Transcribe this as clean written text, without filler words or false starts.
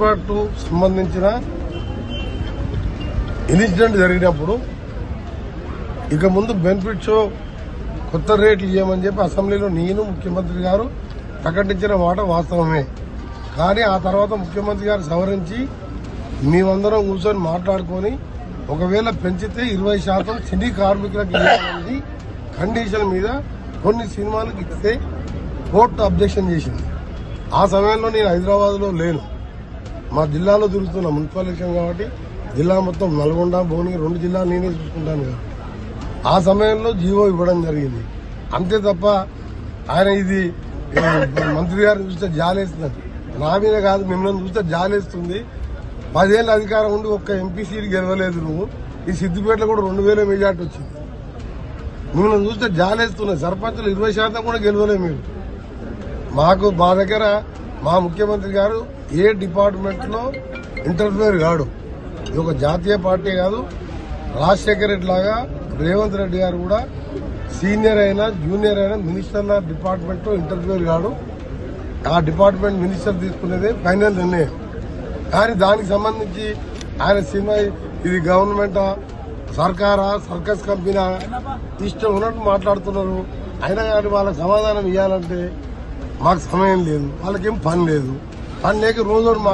పుష్ప2 సంబంధించిన ఇన్సిడెంట్ జరిగినప్పుడు ఇక ముందు బెనిఫిట్ షో కొత్త రేట్లు ఇవ్వమని చెప్పి అసెంబ్లీలో నేను ముఖ్యమంత్రి గారు ప్రకటించిన మాట వాస్తవమే. కానీ ఆ తర్వాత ముఖ్యమంత్రి గారు సవరించి మేమందరం కూర్చొని మాట్లాడుకొని ఒకవేళ పెంచితే 20% సినీ కార్మికులకు ఇవ్వాలనేది కండిషన్ మీద కొన్ని సినిమాలకు ఇస్తే కోర్టు అబ్జెక్షన్ చేసింది. ఆ సమయంలో నేను హైదరాబాద్లో లేను, మా జిల్లాలో తిరుగుతున్నా. మున్సిపల్ ఎలక్షన్ కాబట్టి జిల్లా మొత్తం నల్గొండ, భువనగిరి 2 జిల్లాలు నేనే చూసుకుంటాను కాబట్టి ఆ సమయంలో జీవో ఇవ్వడం జరిగింది. అంతే తప్ప ఆయన ఇది మంత్రి గారిని చూస్తే జాలేస్తుంది. నా మీద కాదు, మిమ్మల్ని చూస్తే జాలేస్తుంది. 10 ఏళ్ళ అధికారం ఉండి ఒక్క ఎంపీ సీట్ గెలవలేదు నువ్వు. ఈ సిద్దిపేటలో కూడా 2000 మెజార్టీ వచ్చింది. మిమ్మల్ని చూస్తే జాలేస్తున్నాయి. సర్పంచులు 20% కూడా గెలవలేదు మీరు. మా దగ్గర మా ముఖ్యమంత్రి గారు ఏ డిపార్ట్మెంట్ లో ఇంటర్ఫేర్ కాడు. ఇది ఒక జాతీయ పార్టీ కాదు. రాజశేఖర్ రెడ్డి లాగా రేవంత్ రెడ్డి గారు కూడా సీనియర్ అయినా జూనియర్ అయినా మినిస్టర్ల డిపార్ట్మెంట్ లో ఇంటర్ఫేర్ కాడు. ఆ డిపార్ట్మెంట్ మినిస్టర్ తీసుకునేదే ఫైనల్ నిర్ణయం. కానీ దానికి సంబంధించి ఆయన సినిమా ఇది గవర్నమెంటా సర్కారా సర్కస్ కంపెనీ ఇష్టం ఉన్నట్టు మాట్లాడుతున్నారు. అయినా కానీ వాళ్ళకి సమాధానం ఇవ్వాలంటే మాకు సమయం లేదు, వాళ్ళకేం పని లేదు. పని లేక రోజు